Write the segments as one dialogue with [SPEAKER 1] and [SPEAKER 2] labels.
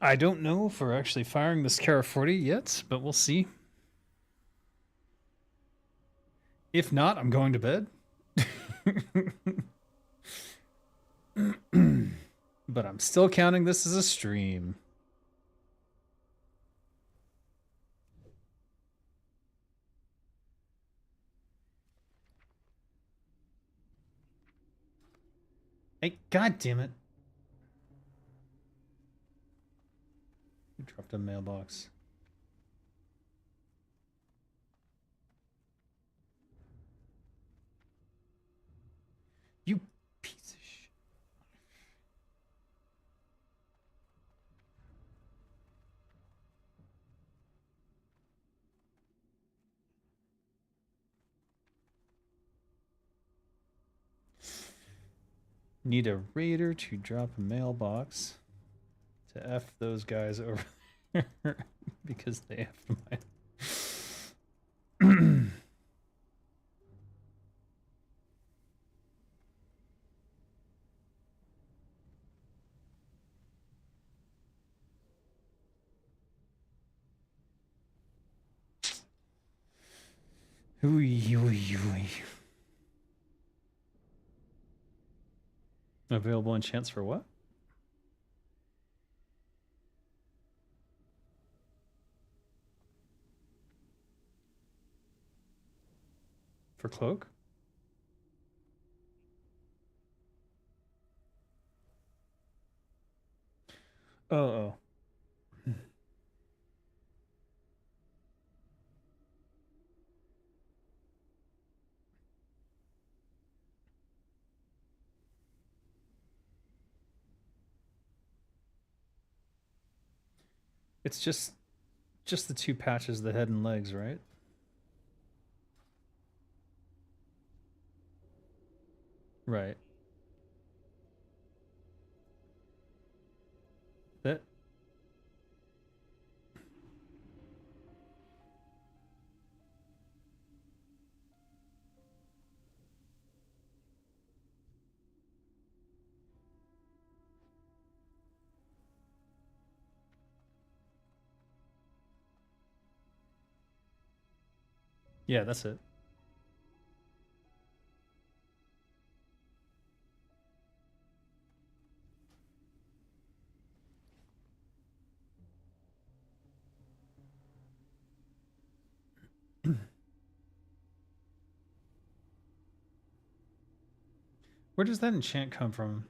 [SPEAKER 1] I don't know if we're actually firing this Kara 40 yet, but we'll see. If not, I'm going to bed. But I'm still counting this as a stream. Hey, god damn it. You dropped a mailbox. You piece of shit. Need a raider to drop a mailbox to F those guys over there because they F'd mine. Ooey, ooey, ooey. Available enchants for what? For cloak? Oh, oh. It's just the two patches, the head and legs, right? Right. That yeah, that's it. Where does that enchant come from?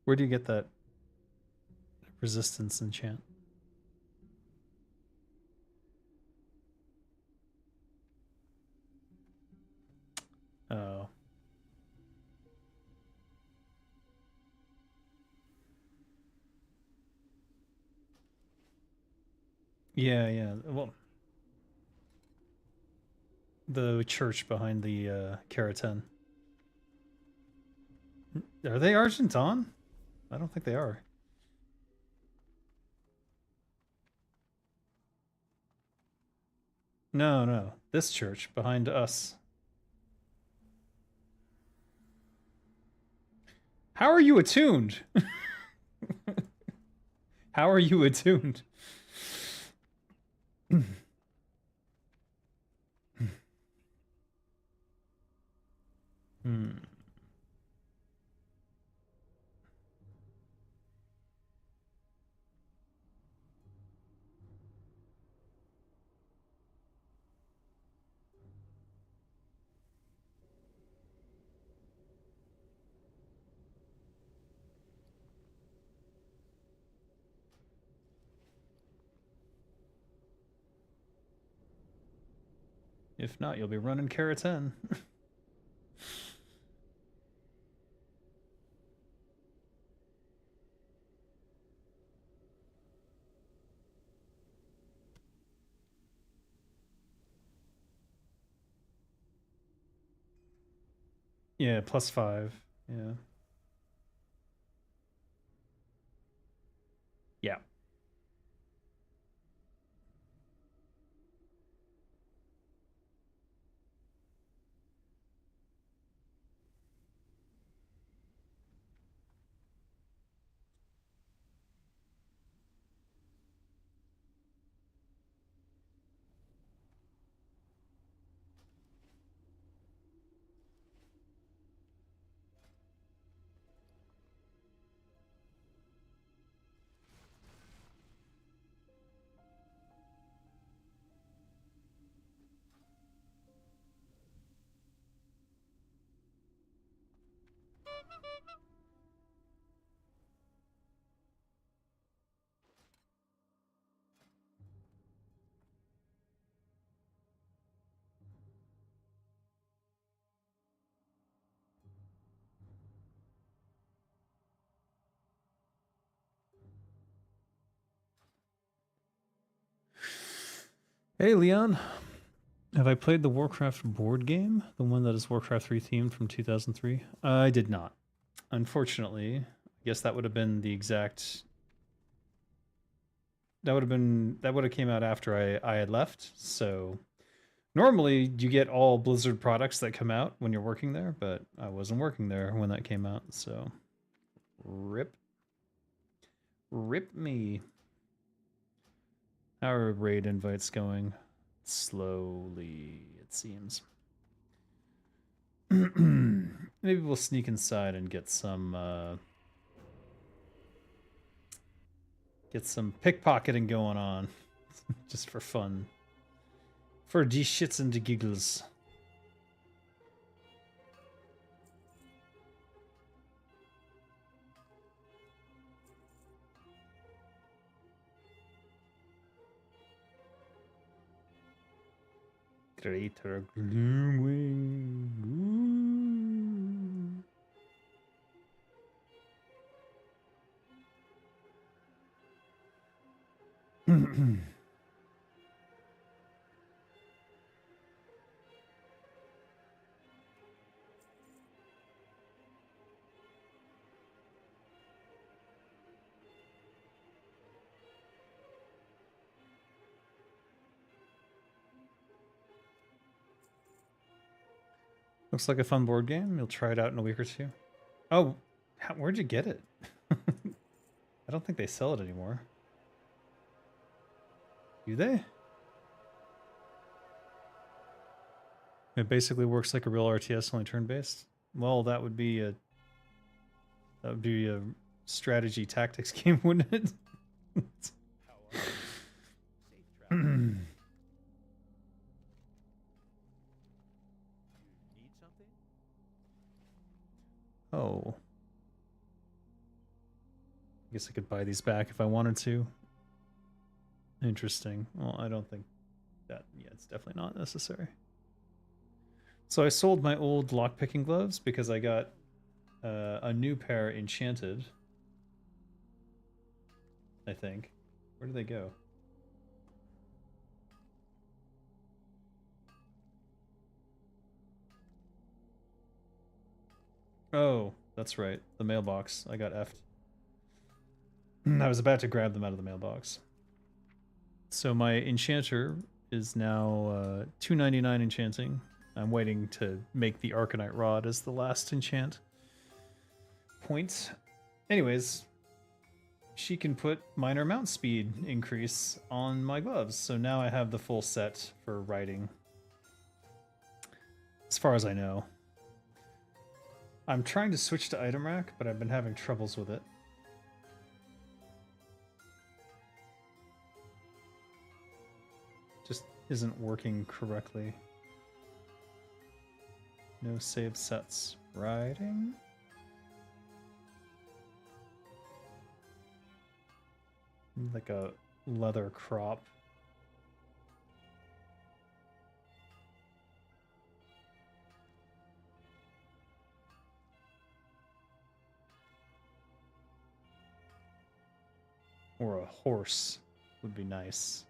[SPEAKER 1] Where do you get that resistance enchant? Oh. Yeah, yeah. Well, the church behind the Keratin. Are they Argenton? I don't think they are. No, no. This church behind us. How are you attuned? How are you attuned? Hmm. If not, you'll be running Keratin. Yeah, +5. Yeah. Yeah. Hey, Leon. Have I played the Warcraft board game? The one that is Warcraft 3 themed from 2003? I did not. Unfortunately, I guess that would have been the exact. That would have came out after I had left. So normally you get all Blizzard products that come out when you're working there, but I wasn't working there when that came out. So rip, rip me. How are raid invites going? Slowly, it seems. Maybe we'll sneak inside and get some pickpocketing going on, just for fun, for de shits and de giggles. Greater Gloomwing. Looks like a fun board game. You'll try it out in a week or two. Oh, where'd you get it? I don't think they sell it anymore. Do they? It basically works like a real RTS, only turn-based. Well, that would be a strategy tactics game, wouldn't it? Oh. I guess I could buy these back if I wanted to. Interesting. Well, I don't think that... Yeah, it's definitely not necessary. So I sold my old lockpicking gloves because I got a new pair enchanted. I think. Where did they go? Oh, that's right. The mailbox. I got effed. I was about to grab them out of the mailbox. So my enchanter is now $2.99 enchanting. I'm waiting to make the Arcanite Rod as the last enchant point. Anyways, she can put minor mount speed increase on my gloves. So now I have the full set for riding. As far as I know. I'm trying to switch to item rack, but I've been having troubles with it. Just isn't working correctly. No save sets. Riding? Like a leather crop. Or a horse would be nice.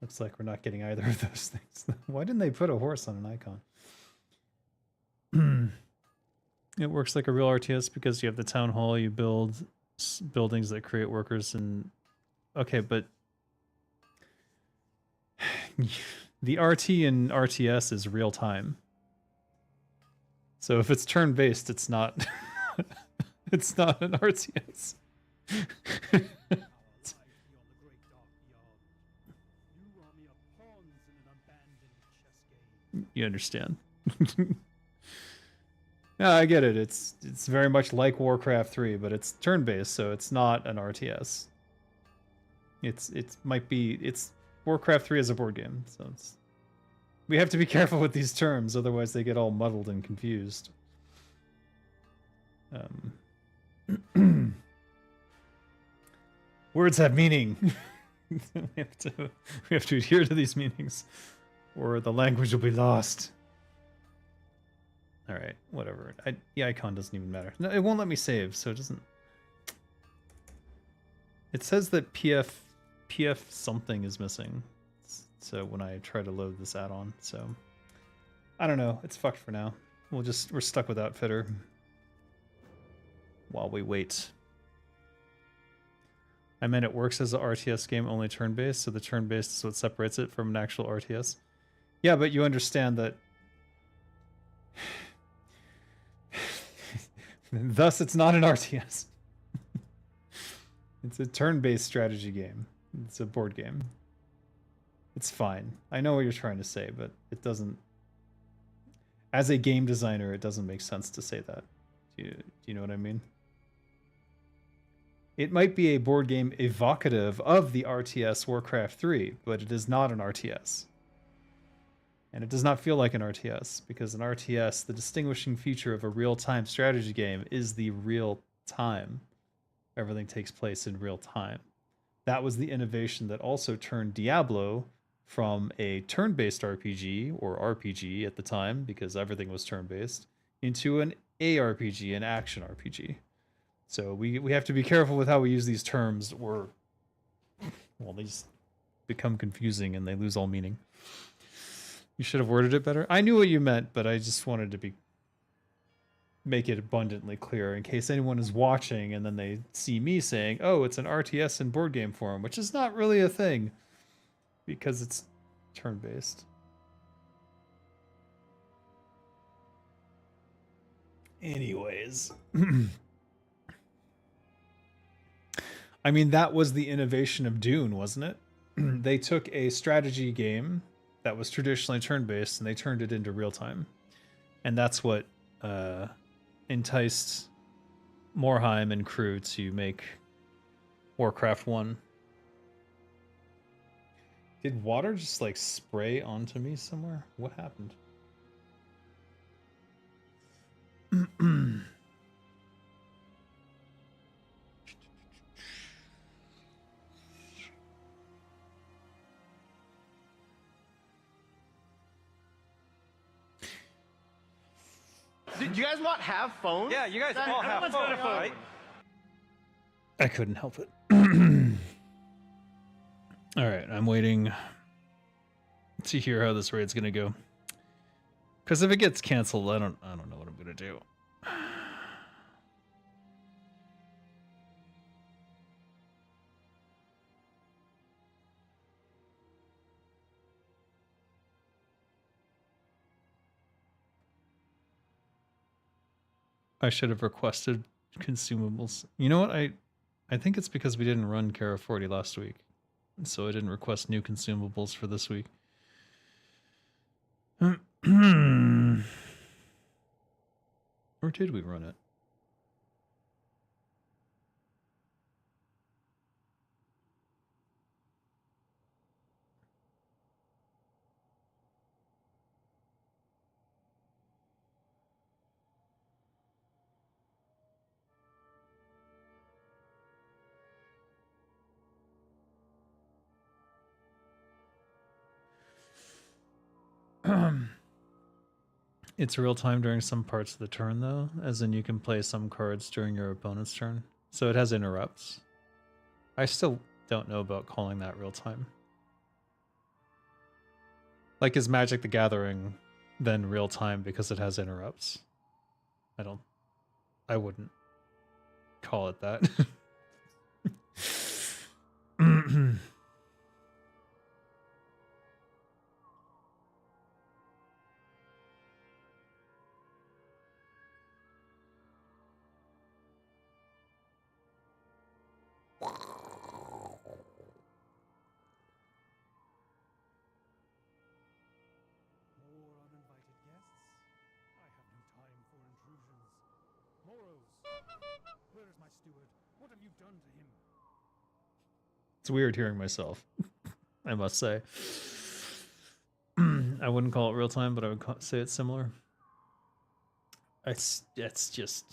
[SPEAKER 1] Looks like we're not getting either of those things. Why didn't they put a horse on an icon? It works like a real RTS because you have the town hall, you build buildings that create workers, and okay, but the RT in RTS is real time. So if it's turn based, it's not. It's not an RTS. You understand? Yeah, I get it. It's very much like Warcraft 3, but it's turn based, so it's not an RTS. It might be it's Warcraft 3 as a board game, so it's we have to be careful with these terms, otherwise they get all muddled and confused. Words have meaning. we have to adhere to these meanings, or the language will be lost. All right, whatever. The icon doesn't even matter. No, it won't let me save, so it doesn't. It says that PF something is missing. So when I try to load this add-on, so I don't know. It's fucked for now. We're stuck with Outfitter while we wait. I meant it works as an RTS game, only turn-based, so the turn-based is what separates it from an actual RTS. Yeah, but you understand that. Thus, it's not an RTS. It's a turn-based strategy game. It's a board game. It's fine. I know what you're trying to say, but it doesn't... As a game designer, it doesn't make sense to say that. Do you know what I mean? It might be a board game evocative of the RTS Warcraft 3, but it is not an RTS. And it does not feel like an RTS, because an RTS, the distinguishing feature of a real-time strategy game is the real time. Everything takes place in real time. That was the innovation that also turned Diablo from a turn-based RPG, or RPG at the time, because everything was turn-based, into an ARPG, an action RPG. So we have to be careful with how we use these terms, or well, they just become confusing and they lose all meaning. You should have worded it better. I knew what you meant, but I just wanted to make it abundantly clear in case anyone is watching and then they see me saying, oh, it's an RTS in board game form, which is not really a thing because it's turn-based. Anyways. I mean, that was the innovation of Dune, wasn't it? They took a strategy game that was traditionally turn-based and they turned it into real-time. And that's what enticed Morheim and crew to make Warcraft 1. Did water just like spray onto me somewhere? What happened?
[SPEAKER 2] Do you guys not have phones?
[SPEAKER 3] Yeah, you guys all have phones, right?
[SPEAKER 1] I couldn't help it. All right, I'm waiting to hear how this raid's gonna go. Because if it gets canceled, I don't know what I'm gonna do. I should have requested consumables. You know what? I think it's because we didn't run Kara 40 last week. So I didn't request new consumables for this week. Or did we run it? It's real time during some parts of the turn, though, as in you can play some cards during your opponent's turn. So it has interrupts. I still don't know about calling that real time. Like, is Magic the Gathering than real time because it has interrupts. I wouldn't call it that. It's weird hearing myself, I must say. I wouldn't call it real time, but I would say it's similar. It's just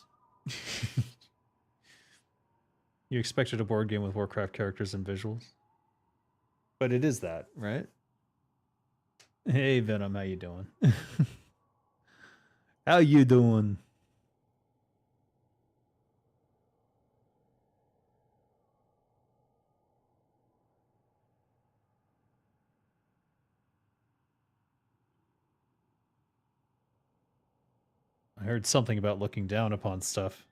[SPEAKER 1] you expected a board game with Warcraft characters and visuals, but it is that, right? Hey Venom, how you doing? How you doing? I heard something about looking down upon stuff.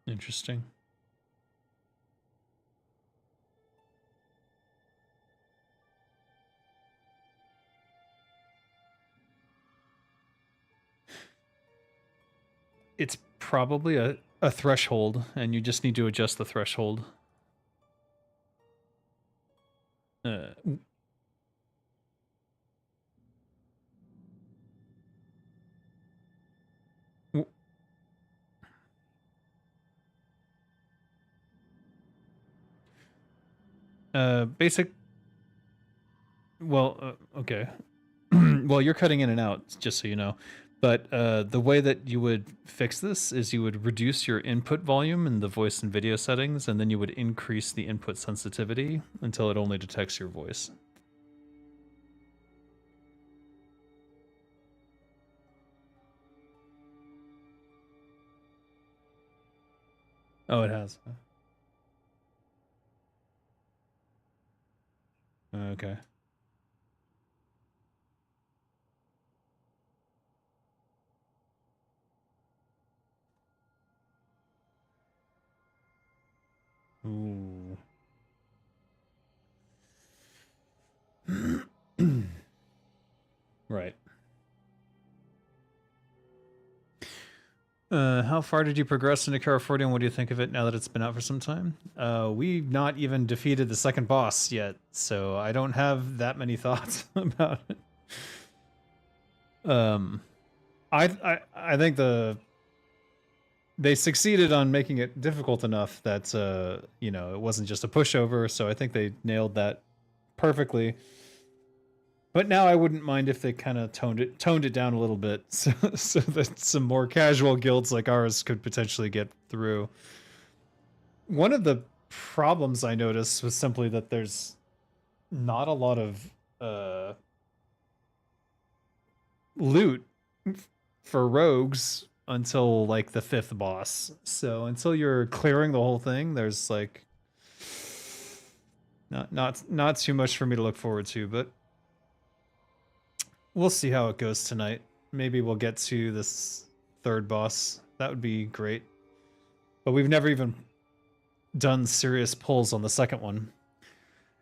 [SPEAKER 1] Interesting. It's probably a threshold, and you just need to adjust the threshold. Basic. Well, okay. Well, you're cutting in and out, just so you know. But the way that you would fix this is you would reduce your input volume in the voice and video settings, and then you would increase the input sensitivity until it only detects your voice. Oh, it has. Okay. Ooh. Right. How far did you progress into Kara 40 and what do you think of it now that it's been out for some time? We've not even defeated the second boss yet, so I don't have that many thoughts about it. I think they succeeded on making it difficult enough that you know, it wasn't just a pushover, so I think they nailed that perfectly. But now I wouldn't mind if they kind of toned it down a little bit, so that some more casual guilds like ours could potentially get through. One of the problems I noticed was simply that there's not a lot of loot for rogues until like the 5th boss. So until you're clearing the whole thing, there's like not too much for me to look forward to, but we'll see how it goes tonight. Maybe we'll get to this 3rd boss. That would be great. But we've never even done serious pulls on the 2nd one.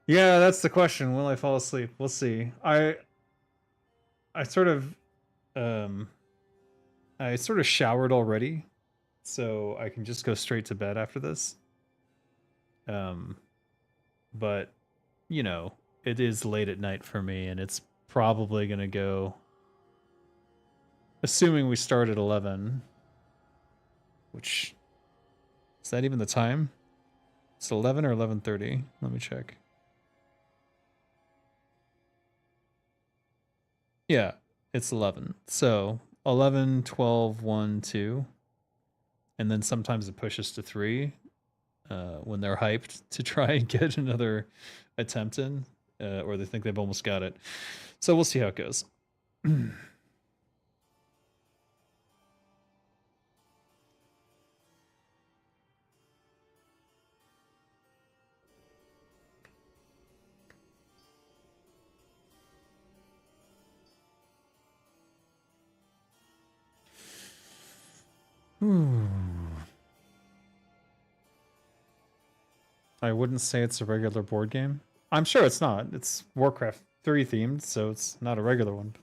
[SPEAKER 1] Yeah, that's the question. Will I fall asleep? We'll see. I sort of showered already, so I can just go straight to bed after this. But you know, it is late at night for me, and it's probably gonna go, assuming we start at 11, which is that even the time? It's 11 or 11:30. Let me check. Yeah, it's 11. So 11, 12, 1, 2. And then sometimes it pushes to 3 when they're hyped to try and get another attempt in, or they think they've almost got it. So we'll see how it goes. I wouldn't say it's a regular board game. I'm sure it's not. It's Warcraft 3 themed, so it's not a regular one.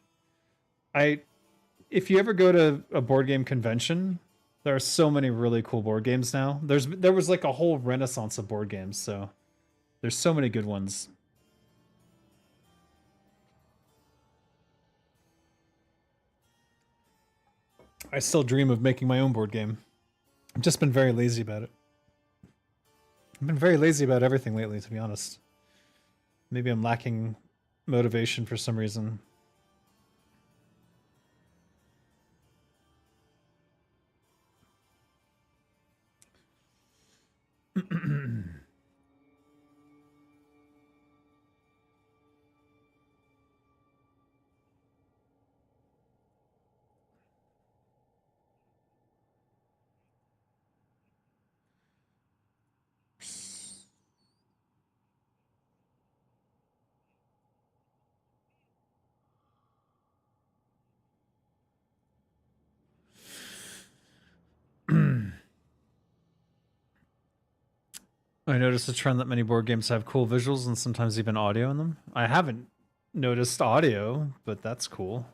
[SPEAKER 1] If you ever go to a board game convention, there are so many really cool board games now. There was like a whole renaissance of board games, so there's so many good ones. I still dream of making my own board game. I've just been very lazy about it. I've been very lazy about everything lately, to be honest. Maybe I'm lacking motivation for some reason. I noticed a trend that many board games have cool visuals and sometimes even audio in them. I haven't noticed audio, but that's cool.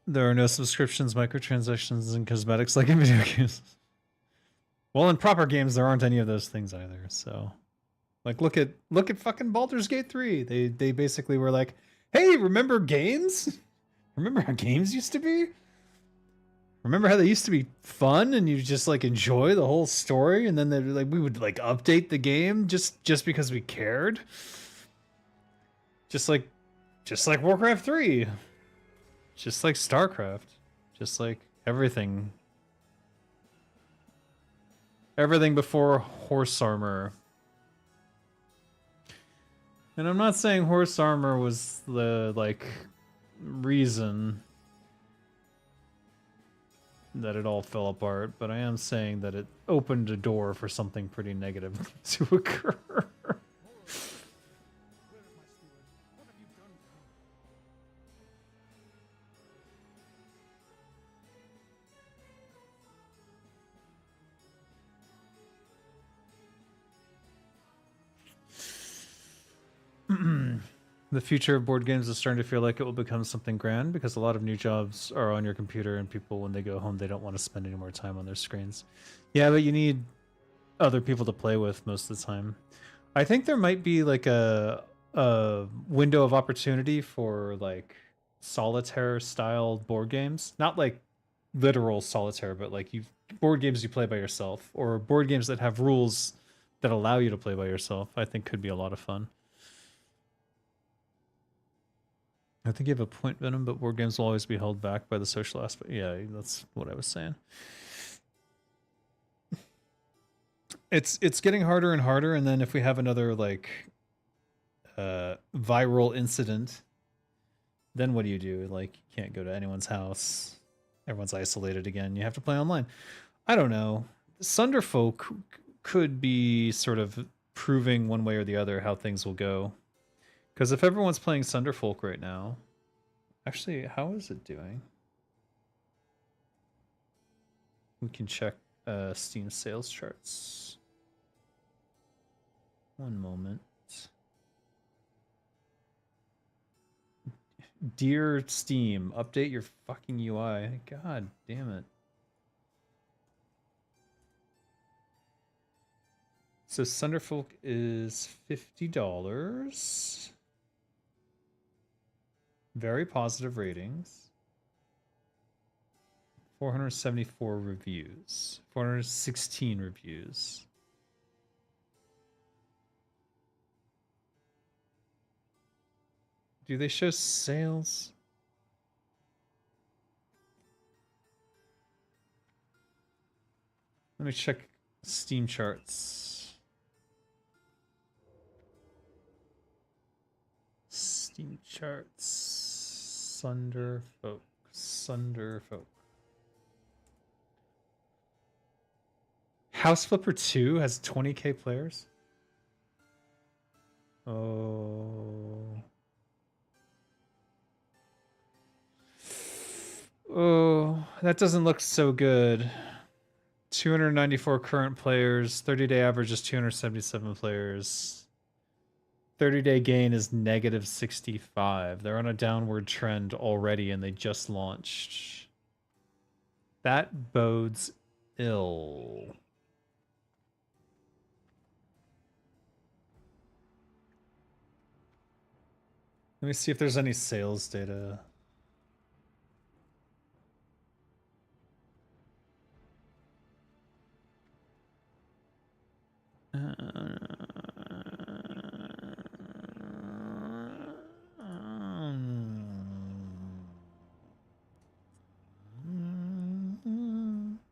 [SPEAKER 1] There are no subscriptions, microtransactions, and cosmetics like in video games. Well, in proper games, there aren't any of those things either. So, like, look at fucking Baldur's Gate 3. They basically were like, "Hey, remember games? Remember how games used to be? Remember how they used to be fun and you just like enjoy the whole story? And then they like we would like update the game just because we cared. Just like Warcraft 3." Just like StarCraft. Just like everything. Everything before horse armor. And I'm not saying horse armor was the, like, reason that it all fell apart, but I am saying that it opened a door for something pretty negative to occur. The future of board games is starting to feel like it will become something grand because a lot of new jobs are on your computer and people, when they go home, they don't want to spend any more time on their screens. Yeah, but you need other people to play with most of the time. I think there might be like a window of opportunity for like solitaire style board games. Not like literal solitaire, but like board games you play by yourself, or board games that have rules that allow you to play by yourself. I think could be a lot of fun. I think you have a point, Venom, but board games will always be held back by the social aspect. Yeah, that's what I was saying. It's getting harder and harder, and then if we have another like viral incident, then what do you do? Like, you can't go to anyone's house. Everyone's isolated again. You have to play online. I don't know. Sunderfolk could be sort of proving one way or the other how things will go. Because if everyone's playing Sunderfolk right now, actually, how is it doing? We can check Steam sales charts. One moment. Dear Steam, update your fucking UI. God damn it. So Sunderfolk is $50. Very positive ratings. 474 reviews. 416 reviews. Do they show sales? Let me check Steam charts. Steam charts. Sunderfolk. Sunderfolk. House Flipper 2 has 20k players? Oh. Oh, that doesn't look so good. 294 current players. 30-day average is 277 players. 30-day gain is negative 65. They're on a downward trend already and they just launched. That bodes ill. Let me see if there's any sales data.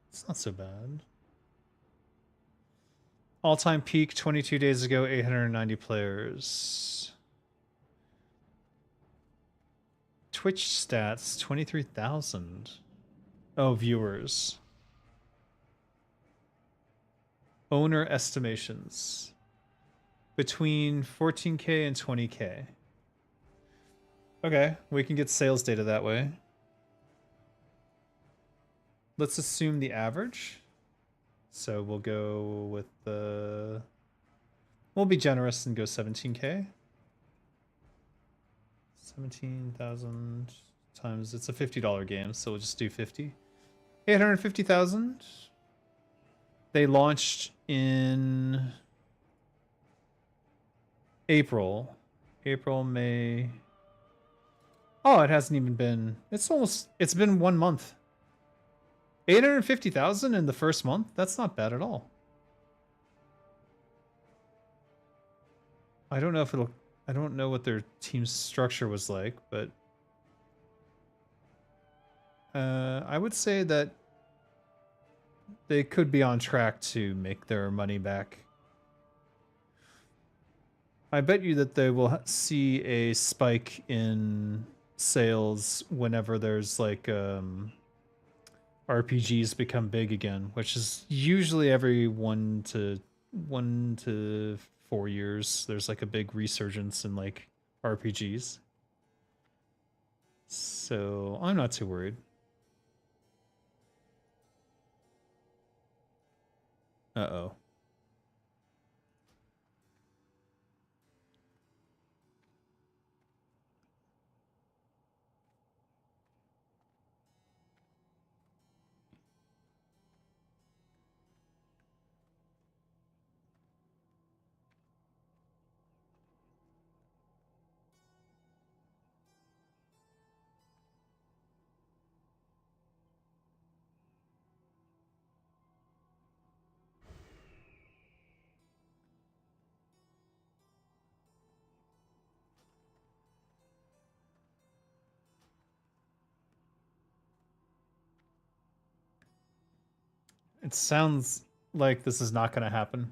[SPEAKER 1] It's not so bad. All-time peak 22 days ago, 890 players. Twitch stats, 23,000. Oh, viewers. Owner estimations. Between 14k and 20k. Okay, we can get sales data that way. Let's assume the average. So we'll go with the... We'll be generous and go 17k. 17,000 times... It's a $50 game, so we'll just do 50. 850,000. They launched in... April, May. Oh, it hasn't even been. It's been 1 month. 850,000 in the first month? That's not bad at all. I don't know if I don't know what their team structure was like, but I would say that they could be on track to make their money back. I bet you that they will see a spike in sales whenever there's like RPGs become big again, which is usually every 1 to 4 years. There's like a big resurgence in like RPGs. So I'm not too worried. Uh-oh. It sounds like this is not going to happen.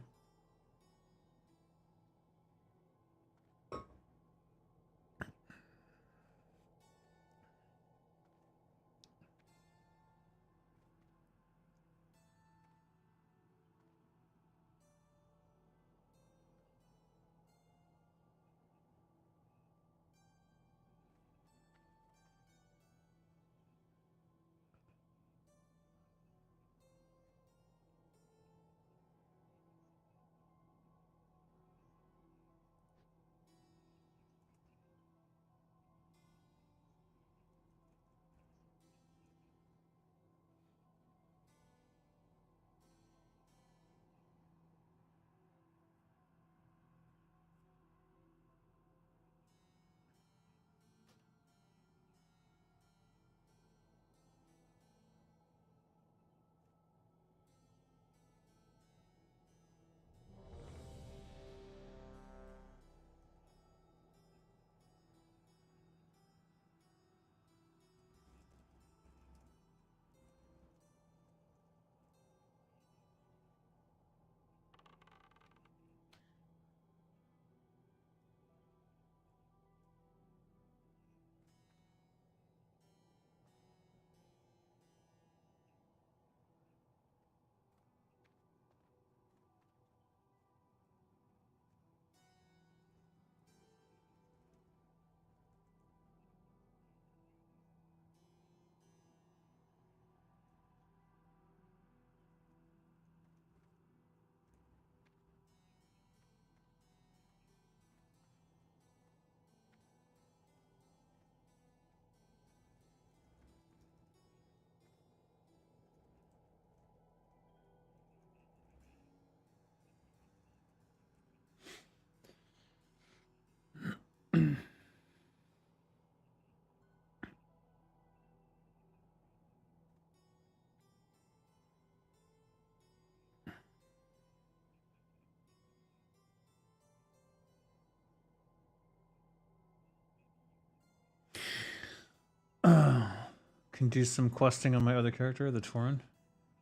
[SPEAKER 1] Can do some questing on my other character, the Tauren.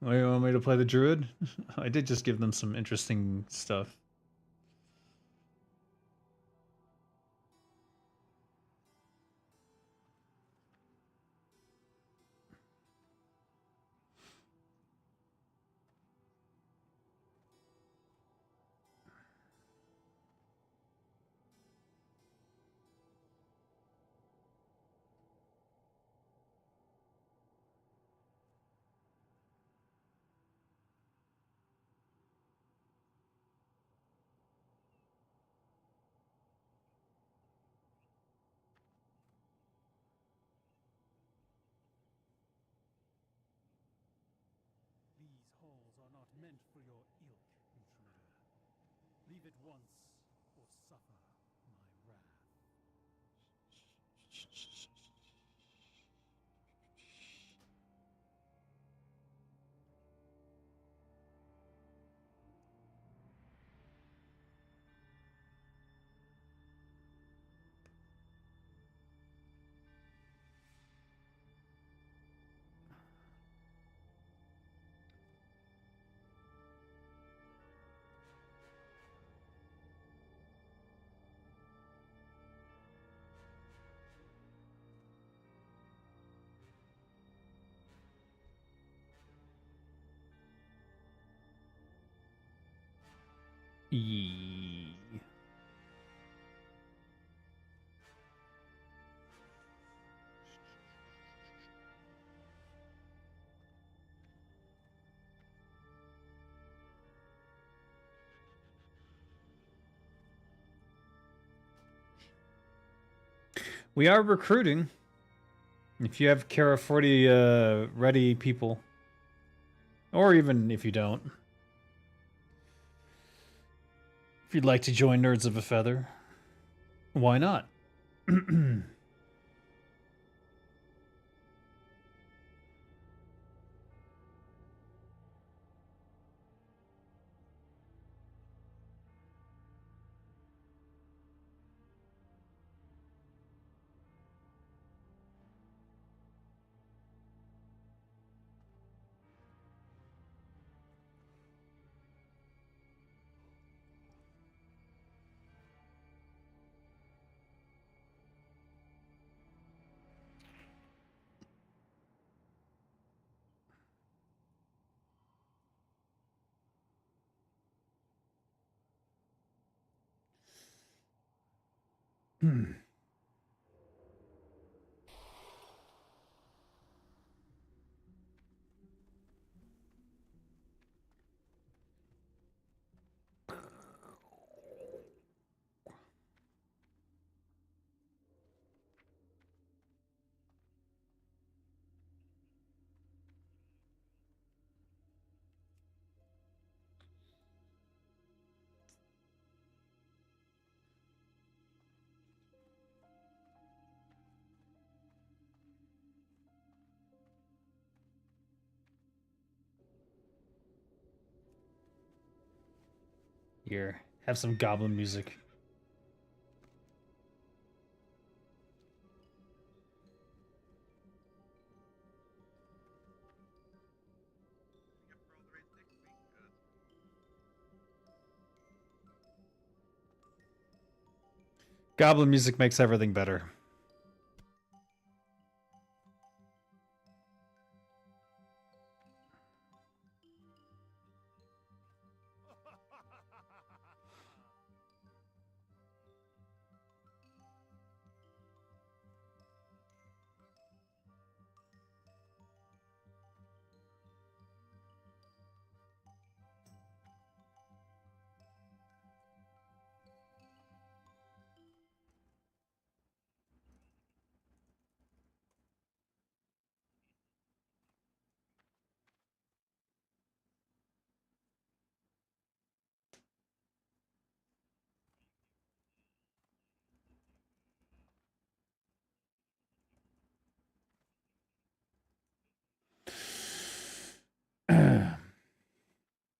[SPEAKER 1] Oh, you want me to play the Druid? I did just give them some interesting stuff.
[SPEAKER 4] These halls are not meant for your ilk, intruder. Leave it once, or suffer my wrath.
[SPEAKER 1] Yee. We are recruiting. If you have Kara 40 ready people, or even if you don't, if you'd like to join Nerds of a Feather, why not? Here, have some goblin music. Goblin music makes everything better.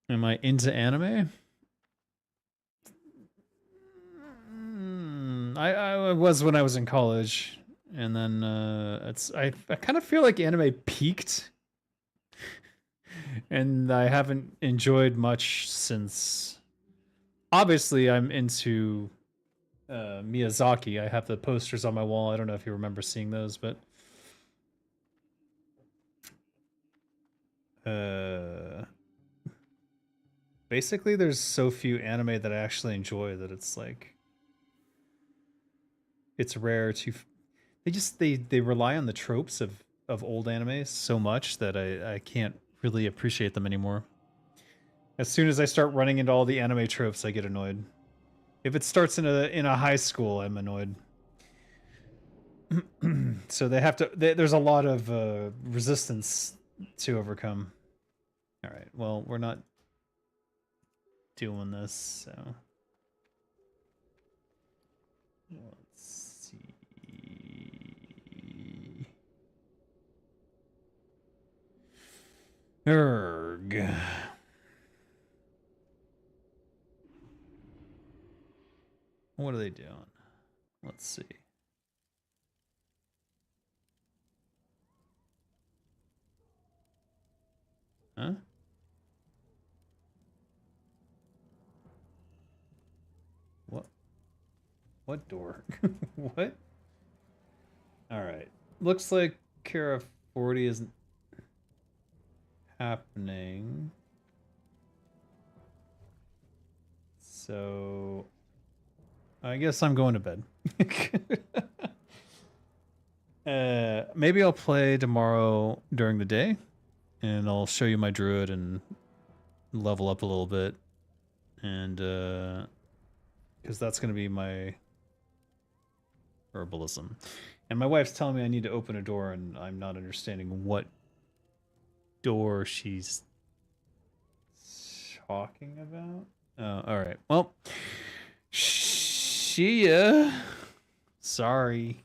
[SPEAKER 1] Am I into anime? I was when I was in college. and then I kind of feel like anime peaked, and I haven't enjoyed much since. Obviously, I'm into Miyazaki. I have the posters on my wall. I don't know if you remember seeing those, but basically there's so few anime that I actually enjoy that it's like it's rare to they rely on the tropes of old anime so much that I can't really appreciate them anymore. As soon as I start running into all the anime tropes, I get annoyed. If it starts in a high school, I'm annoyed. So they have to. There's a lot of resistance to overcome. All right. Well, we're not doing this, so let's see. Erg. What are they doing? Let's see. Huh? What? What door? What? All right. Looks like Kara 40 isn't happening. So I guess I'm going to bed. Maybe I'll play tomorrow during the day, and I'll show you my druid and level up a little bit, and because that's gonna be my herbalism. And my wife's telling me I need to open a door, and I'm not understanding what door she's talking about. Oh, all right. Well, see ya. Sorry.